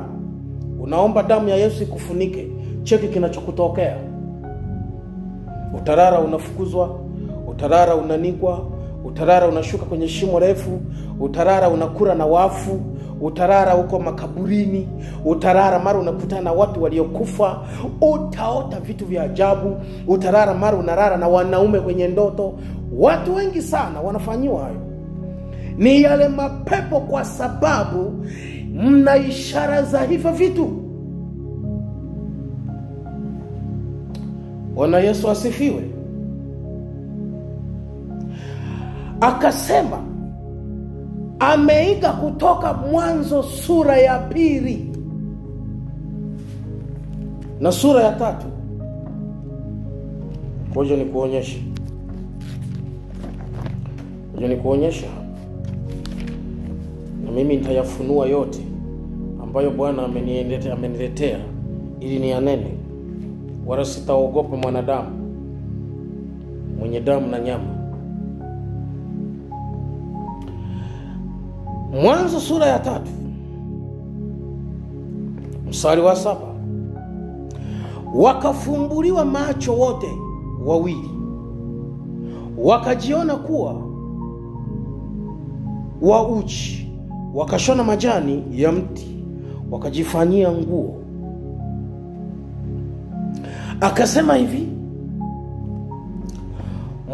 unaomba damu ya Yesu ikufunike, cheki kinachokutokea. Utalala unafukuzwa, utalala unanigwa, utarara unashuka kwenye shimo refu, utarara unakura na wafu, utarara uko makaburini, utarara mara unakutana na watu waliokufa, utaota vitu vya ajabu, utarara mara unarara na wanaume kwenye ndoto. Watu wengi sana wanafanyiwa hayo. Ni yale mapepo, kwa sababu mna ishara za hivyo vitu. Bwana Yesu asifiwe. Akasema ameiga kutoka Mwanzo sura ya 2 na sura ya 3. Ngoja nikuonyeshe. Na mimi nitayafunua yote ambayo Bwana ameniletea ili niyanene, wala sitaogopa mwanadamu mwenye damu na nyama. Mwanzo sura ya 3 mstari wa 7. Wakafumbuliwa macho wote wawili, wakajiona kuwa wa uchi, wakashona majani ya mti, wakajifanyia nguo. Akasema hivi,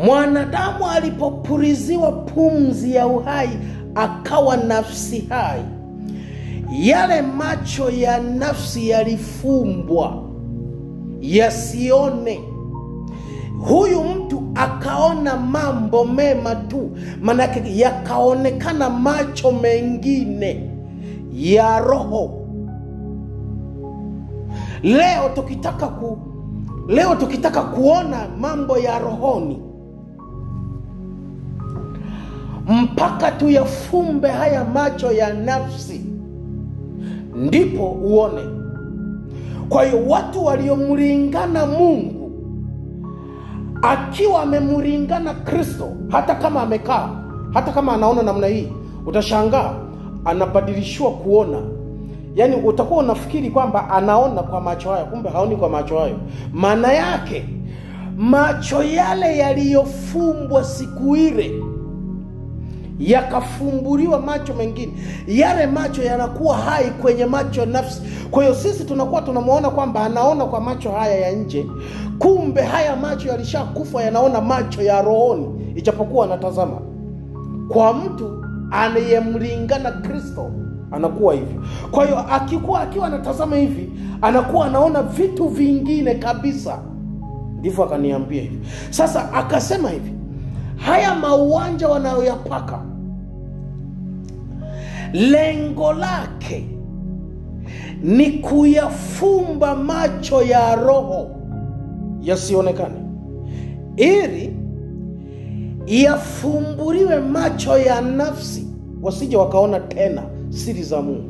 mwanadamu alipopuliziwa pumzi ya uhai akawa nafsi hai, yale macho ya nafsi yalifumbwa yasione. Huyu mtu akaona mambo mema tu, manake yakaonekana macho mengine ya roho. Leo tukitaka kuona mambo ya rohoni, mpaka tuyafumbe haya macho ya nafsi ndipo uone. Kwa hiyo watu waliomlingana Mungu, akiwa amemlingana Kristo, hata kama amekaa, hata kama anaona namna hii, utashangaa anabadilishwa kuona. Yaani utakuwa unafikiri kwamba anaona kwa macho hayo, kumbe haoni kwa macho hayo. Maana yake macho yale yaliyofumbwa siku ile yakafumbuliwa macho mengine, yale macho yanakuwa hai kwenye macho nafsi. Kwa hiyo sisi tunakuwa tunamuona kwamba anaona kwa macho haya ya nje, kumbe haya macho yalishakufa, yanaona macho ya rohoni, ijapokuwa anatazama. Kwa mtu anayemlingana Kristo anakuwa hivyo. Kwa hiyo akiwa anatazama hivi, anakuwa anaona vitu vingine kabisa. Ndivyo akaniambia hivi. Sasa akasema hivi, haya mauanja wanayoyapaka, lengo lake ni kuyafumba macho ya roho yasionekane, ili yafumbuliwe macho ya nafsi, wasije wakaona tena siri za Mungu.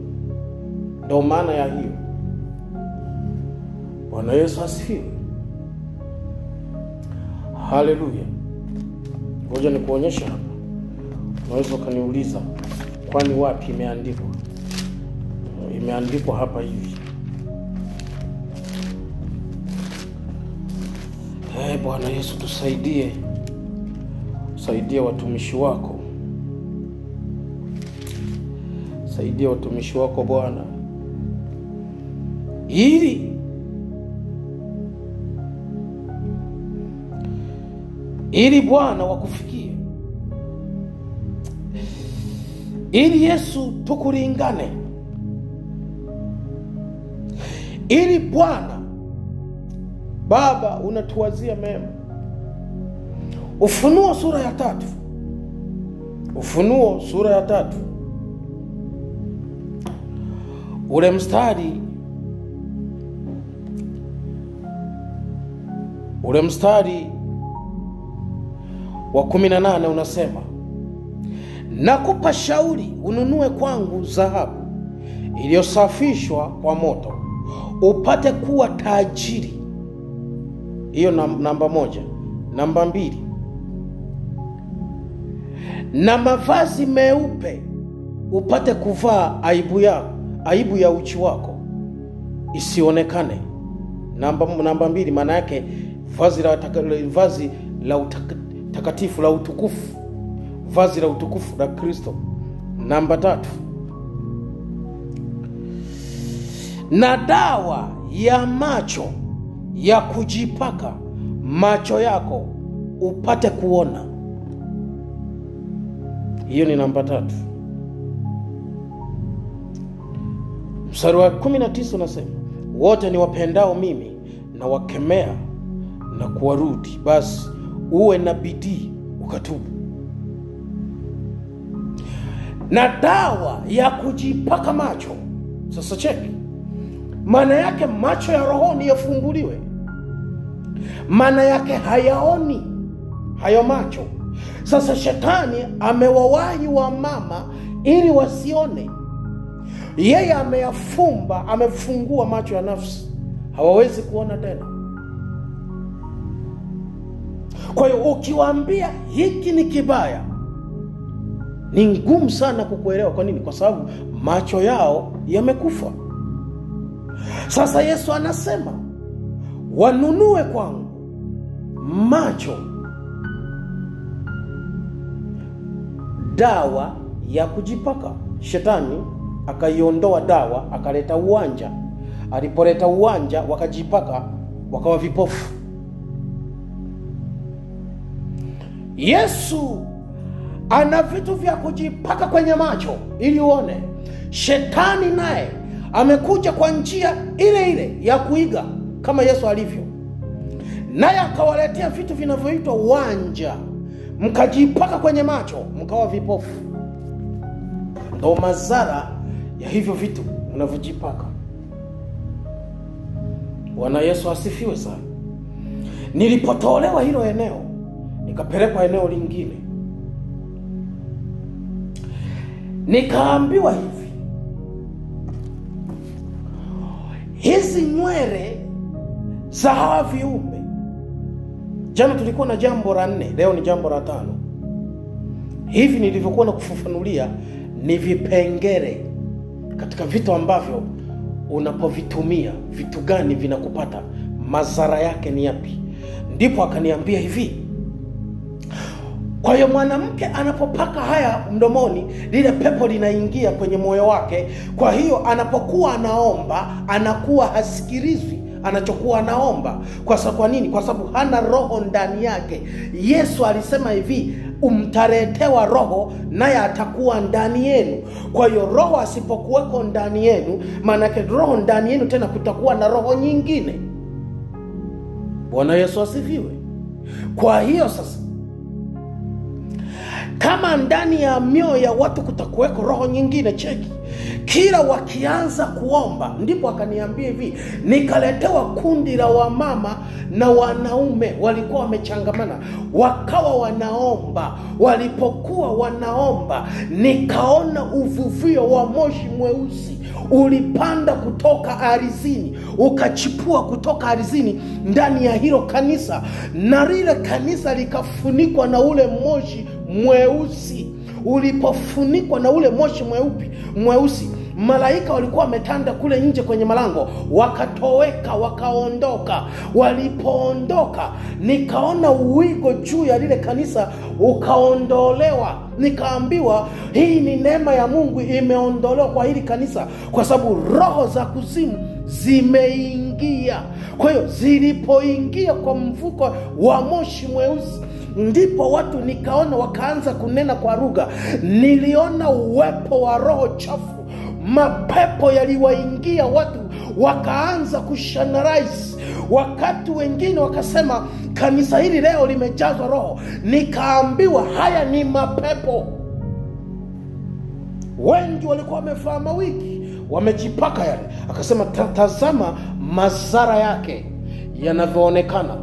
Ndio maana ya hiyo. Bwana Yesu asifiwe. Haleluya. Ngoja nikuonyeshe hapa. Unaweza kuniuliza, kwani wapi imeandikwa? Imeandikwa hapa hivi. Bwana Yesu tusaidie. Saidia watumishi wako. Saidia watumishi wako Bwana, ili Bwana wakufikie, ili Yesu tukulingane, ili Bwana Baba unatuwazia mema. Ufunuo sura ya 3. Ufunuo sura ya 3. Ule mstari wa 18 unasema, nakupa shauri ununue kwangu dhahabu iliyosafishwa kwa moto, upate kuwa tajiri. Hiyo namba 1. Namba 2, na mavazi meupe upate kuvaa, aibu ya uchi wako isionekane. Namba 2 maana yake vazi la utakatifu la utukufu vazi la utukufu la Kristo. Namba 3, na dawa ya macho ya kujipaka macho yako upate kuona. Hiyo ni namba 3. Mstari wa 19 unasema, wote ni wapendao mimi na wakemea na kuwarudi, basi uwe na bidii ukatubu. Na dawa ya kujipaka macho. Sasa cheki, maana yake macho ya rohoni yafunguliwe. Maana yake hayaoni hayo macho. Sasa shetani amewawahi wa mama ili wasione. Yeye ameyafumba, amefungua macho ya nafsi, hawawezi kuona tena. Kwa hiyo ukiwaambia hiki ni kibaya, ni ngumu sana kukuelewa. Kwa nini? Kwa sababu macho yao yamekufa. Sasa Yesu anasema wanunue kwangu macho, dawa ya kujipaka. Shetani akaiondoa dawa, akaleta uwanja. Alipoleta uwanja, wakajipaka, wakawa vipofu. Yesu ana vitu vya kujipaka kwenye macho ili uone. Shetani naye amekuja kwa njia ile ile ya kuiga kama Yesu alivyo, naye akawaletea vitu vinavyoitwa uwanja, mkajipaka kwenye macho mkawa vipofu. Ndio madhara ya hivyo vitu mnavyojipaka. Bwana Yesu asifiwe sana. Nilipotolewa hilo eneo, nikapelekwa eneo lingine, nikaambiwa hivi, hizi nywele za hawa viumbe. Jana tulikuwa na jambo la 4, leo ni jambo la 5. Hivi nilivyokuwa na kufafanulia ni vipengele katika vitu ambavyo unapovitumia, vitu gani vinakupata, madhara yake ni yapi. Ndipo akaniambia hivi, kwa hiyo mwanamke anapopaka haya mdomoni, lile pepo linaingia kwenye moyo wake. Kwa hiyo anapokuwa anaomba, anakuwa hasikilizwi anachokuwa anaomba. Kwa nini? Kwa sababu hana roho ndani yake. Yesu alisema hivi, mtaletewa roho naye atakuwa ndani yenu. Kwa hiyo roho asipokuweko ndani yenu, maana yake roho ndani yenu tena kutakuwa na roho nyingine. Bwana Yesu asifiwe. Kwa hiyo sasa, kama ndani ya mioyo ya watu kutakuweko roho nyingine, cheki, kila wakianza kuomba, ndipo akaniambia hivi, nikaletewa kundi la wamama na wanaume walikuwa wamechangamana, wakawa wanaomba. Walipokuwa wanaomba, nikaona uvuvio wa moshi mweusi ulipanda kutoka ardhini, ukachipua kutoka ardhini ndani ya hilo kanisa, na lile kanisa likafunikwa na ule moshi mweusi. Ulipofunikwa na ule moshi mweusi, malaika walikuwa wametanda kule nje kwenye malango, wakatoweka, wakaondoka. Walipoondoka, nikaona uwigo juu ya lile kanisa ukaondolewa. Nikaambiwa hii ni neema ya Mungu imeondolewa kwa hili kanisa, kwa sababu roho za kuzimu zimeingia. Kwa hiyo zilipoingia kwa mvuko wa moshi mweusi, ndipo watu nikaona wakaanza kunena kwa lugha. Niliona uwepo wa roho chafu. Mapepo yaliwaingia watu, wakaanza kushanarize. Wakati wengine wakasema kanisa hili leo limejazwa roho. Nikaambiwa haya ni mapepo. Wengi walikuwa wamefaa mawiki, wamejipaka yale. Akasema tazama madhara yake yanavyoonekana.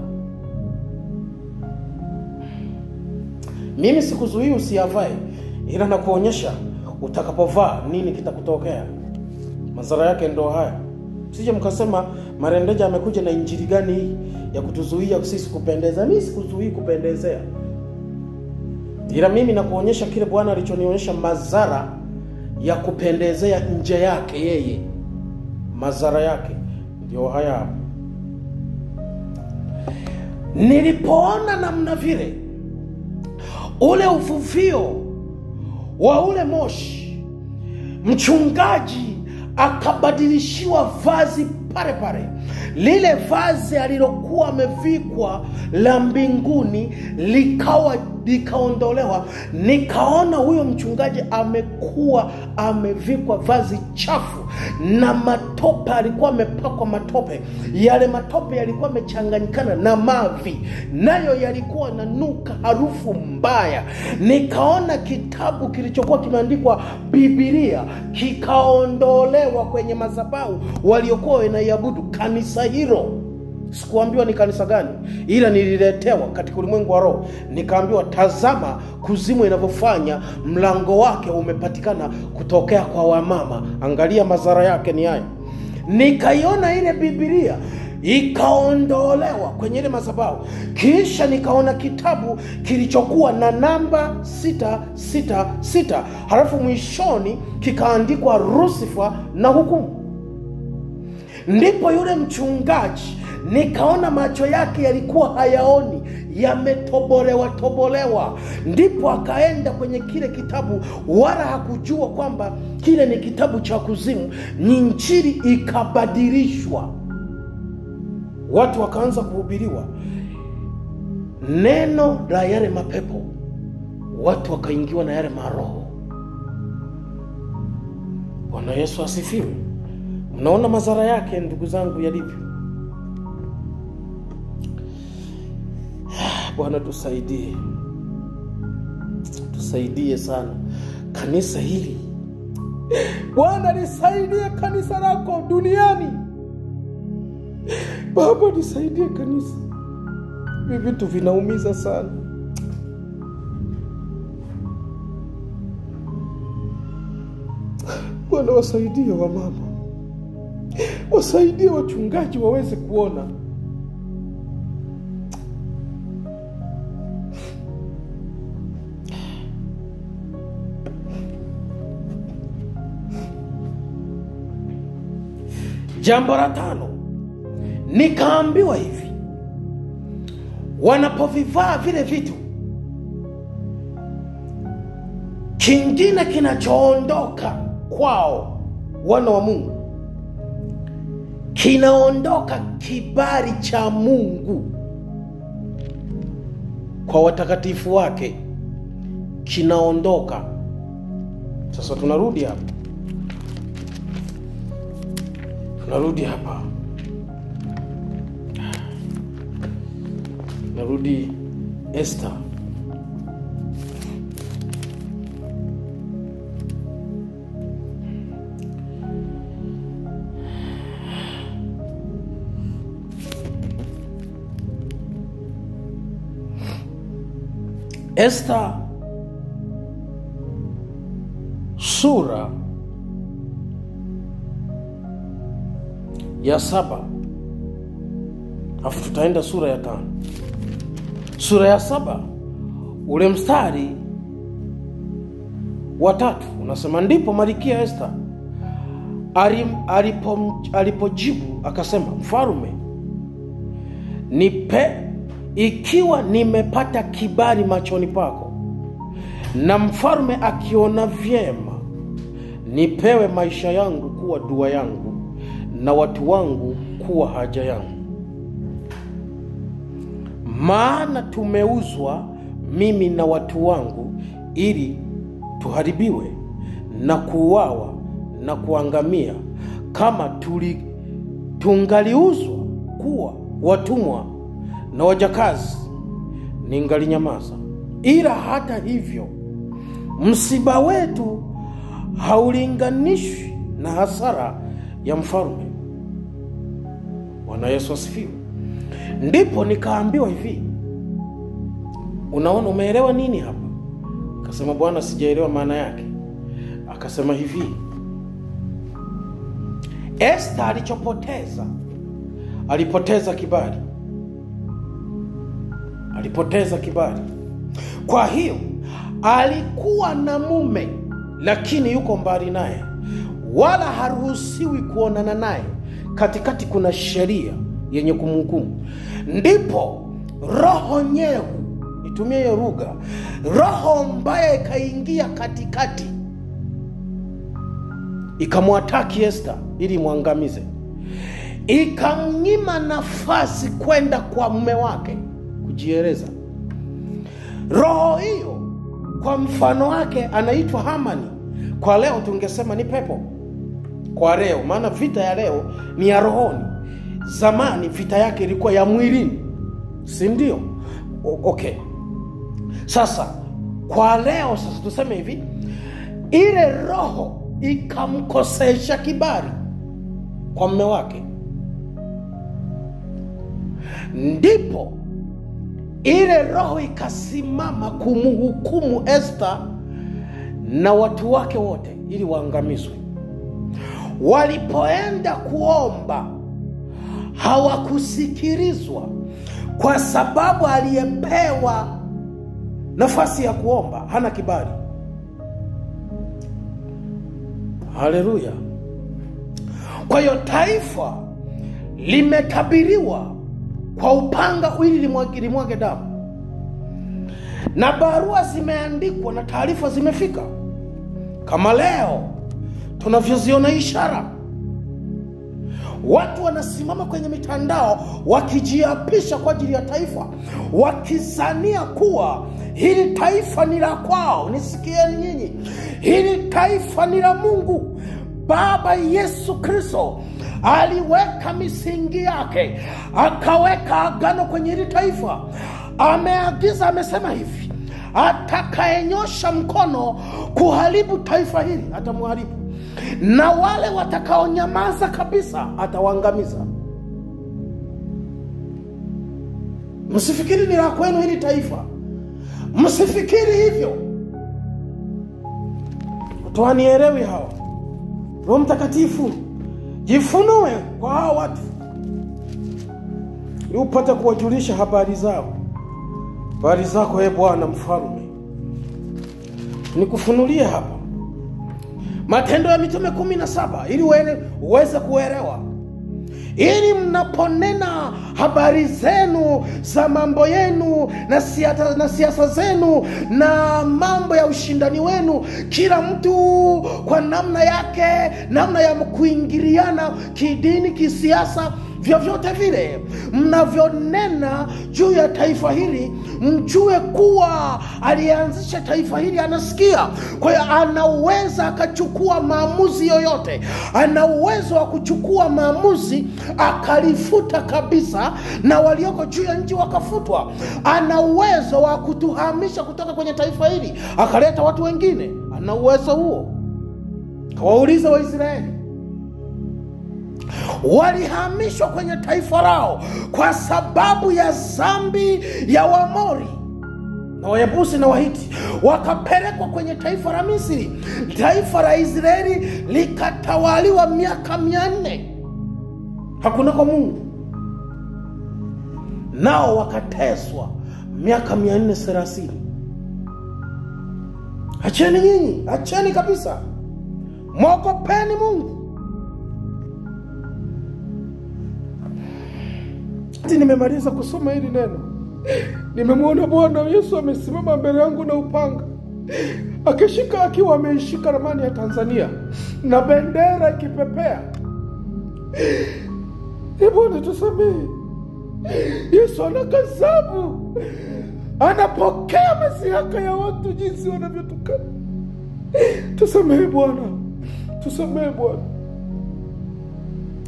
Mimi sikuzuii usiyavae, ila nakuonyesha utakapovaa nini kitakutokea. Madhara yake ndo haya. Sije mkasema Marendeja amekuja na injili gani hii ya kutuzuia sisi kupendeza. Mimi sikuzuii kupendezea, ila mimi nakuonyesha kile Bwana alichonionyesha, madhara ya kupendezea nje yake yeye. Madhara yake ndio haya. Nilipoona namna vile, ule uvuvio wa ule moshi, mchungaji akabadilishiwa vazi pale pale. Lile vazi alilokuwa amevikwa la mbinguni likaondolewa. Nikaona huyo mchungaji amekuwa amevikwa vazi chafu na matope, alikuwa amepakwa matope. Yale matope yalikuwa yamechanganyikana na mavi, nayo yalikuwa nanuka harufu mbaya. Nikaona kitabu kilichokuwa kimeandikwa Biblia kikaondolewa kwenye madhabahu waliokuwa wanaiabudu kanisa hilo. Sikuambiwa ni kanisa gani, ila nililetewa katika ulimwengu wa roho. Nikaambiwa, tazama kuzimu inavyofanya, mlango wake umepatikana kutokea kwa wamama. Angalia madhara yake ni haya. Nikaiona ile Biblia ikaondolewa kwenye ile madhabahu. Kisha nikaona kitabu kilichokuwa na namba 666, halafu mwishoni kikaandikwa Lucifer na hukumu. Ndipo yule mchungaji nikaona macho yake yalikuwa hayaoni, yametobolewa. Ndipo akaenda kwenye kile kitabu, wala hakujua kwamba kile ni kitabu cha kuzimu. Injili ikabadilishwa, watu wakaanza kuhubiriwa neno la yale mapepo, watu wakaingiwa na yale maroho. Bwana Yesu asifiwe. Mnaona madhara yake ndugu zangu yalivyo. Bwana tusaidie. Tusaidie sana kanisa hili. Bwana nisaidie kanisa lako duniani. Baba nisaidie kanisa. Hivi vitu vinaumiza sana. Bwana wasaidie wamama. Wasaidie wachungaji waweze kuona. Jambo la 5, nikaambiwa hivi, wanapovivaa vile vitu, kingine kinachoondoka kwao wana wa Mungu, kinaondoka kibali cha Mungu kwa watakatifu wake, kinaondoka. Sasa tunarudi hapa. Narudi Esther. Esther sura ya 7, afu tutaenda sura ya 5. Sura ya 7 ule mstari wa 3 unasema, ndipo Malkia Esther alipojibu akasema, mfalme, ikiwa nimepata kibali machoni pako, na mfalme akiona vyema, nipewe maisha yangu kuwa dua yangu na watu wangu kuwa haja yangu. Maana tumeuzwa mimi na watu wangu ili tuharibiwe na kuuawa na kuangamia. Kama tungaliuzwa kuwa watumwa na wajakazi, ningalinyamaza. Ila hata hivyo, msiba wetu haulinganishwi na hasara ya mfalme. Bwana Yesu asifiwe. Ndipo nikaambiwa hivi, unaona, umeelewa nini hapa? Akasema, Bwana sijaelewa maana yake. Akasema hivi, Esther alipoteza kibali. Kwa hiyo alikuwa na mume, lakini yuko mbali naye, wala haruhusiwi kuonana naye. Katikati kuna sheria yenye kumhukumu. Ndipo roho nyehu nitumie hiyo lugha, roho mbaya ikaingia katikati, ikamwataki Esther ili muangamize, ikamnyima nafasi kwenda kwa mume wake kujieleza. Roho hiyo kwa mfano wake anaitwa Hamani. Kwa leo tungesema ni pepo. Kwa leo, maana vita ya leo ni ya rohoni. Zamani vita yake ilikuwa ya mwilini, si ndio? Okay. Sasa kwa leo, sasa tuseme hivi, ile roho ikamkosesha kibali kwa mume wake. Ndipo ile roho ikasimama kumhukumu Esther na watu wake wote ili waangamizwe. Walipoenda kuomba hawakusikilizwa, kwa sababu aliyepewa nafasi ya kuomba hana kibali. Haleluya. Kwa hiyo taifa limetabiriwa kwa upanga ili limwage damu, na barua zimeandikwa na taarifa zimefika. Kama leo tunavyoziona ishara, watu wanasimama kwenye mitandao wakijiapisha kwa ajili ya taifa, wakizania kuwa hili taifa ni la kwao. Nisikieni nyinyi, hili taifa ni la Mungu. Baba Yesu Kristo aliweka misingi yake, akaweka agano kwenye hili taifa. Ameagiza, amesema hivi, atakayenyosha mkono kuharibu taifa hili atamharibu, na wale watakaonyamaza kabisa atawaangamiza. Msifikiri ni la kwenu hili taifa, msifikiri hivyo. Tuanielewi hawa. Roho Mtakatifu jifunue kwa hawa watu ili upate kuwajulisha habari zao. Habari zako Bwana Mfalme. Nikufunulie hapa Matendo ya Mitume 17 ili uweze kuelewa, ili mnaponena habari zenu za mambo yenu na siasa zenu na mambo ya ushindani wenu, kila mtu kwa namna yake, namna ya kuingiliana kidini, kisiasa, vyovyote vile mnavyonena juu ya taifa hili, mjue kuwa alianzisha taifa hili anasikia. Kwa hiyo anaweza akachukua maamuzi yoyote, ana uwezo wa kuchukua maamuzi akalifuta kabisa na walioko juu ya nchi wakafutwa. Ana uwezo wa kutuhamisha kutoka kwenye taifa hili akaleta watu wengine. Ana uwezo huo. Kawauliza Waisraeli, walihamishwa kwenye taifa lao kwa sababu ya dhambi ya Waamori na Wayebusi na Wahiti, wakapelekwa kwenye taifa la Misri. Taifa la Israeli likatawaliwa miaka 400 hakuna kwa Mungu, nao wakateswa miaka 430. Acheni nyinyi, acheni kabisa, mwogopeni Mungu. Nimemaliza kusoma hili neno, nimemwona Bwana Yesu amesimama mbele yangu na upanga, akishika, akiwa ameishika ramani ya Tanzania na bendera ikipepea. Bwana tusamehe. Yesu anakazabu, anapokea masihaka ya watu jinsi wanavyotukana. Tusamehe Bwana, tusamehe Bwana,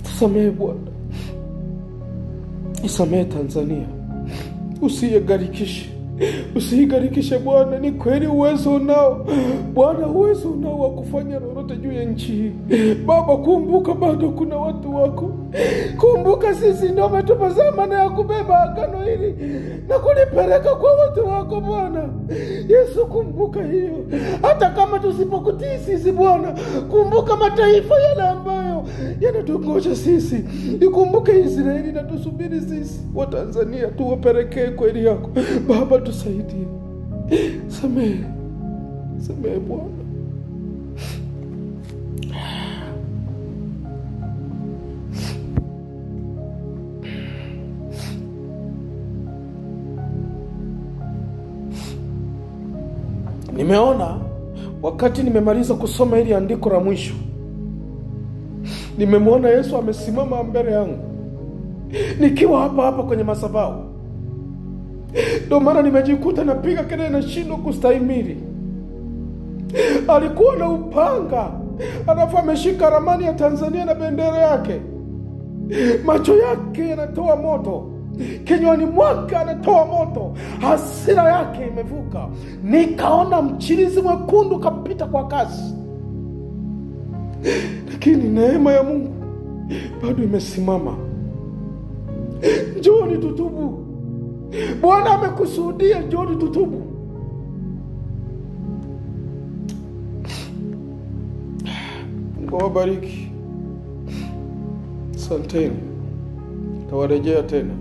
tusamehe Bwana. Isamehe Tanzania, usiigarikishe Bwana. Ni kweli uwezo unao Bwana, uwezo unao wa kufanya lolote juu ya nchi hii. Baba, kumbuka bado kuna watu wako. Kumbuka sisi ndio umetupa zamana ya kubeba agano hili na kulipeleka kwa watu wako Bwana Yesu. Kumbuka hiyo, hata kama tusipokutii sisi Bwana, kumbuka mataifa yale ambayo yanatungoja sisi. Ikumbuke Israeli na tusubiri sisi wa Tanzania, tuwapelekee kweli yako Baba. Tusaidie, samehe Bwana. Nimeona wakati nimemaliza kusoma hili andiko la mwisho, nimemwona Yesu amesimama mbele yangu nikiwa hapa kwenye madhabahu. Ndio maana nimejikuta napiga kelele na shindo kustahimili. Alikuwa na upanga, alafu ameshika ramani ya Tanzania na bendera yake. Macho yake yanatoa moto, kinywani mwake anatoa moto, hasira yake imevuka. Nikaona mchirizi mwekundu kapita kwa kasi, lakini neema ya Mungu bado imesimama. Njooni tutubu. Bwana amekusudia, njooni tutubu. Mungu awabariki. Asanteni. Tawarejea tena.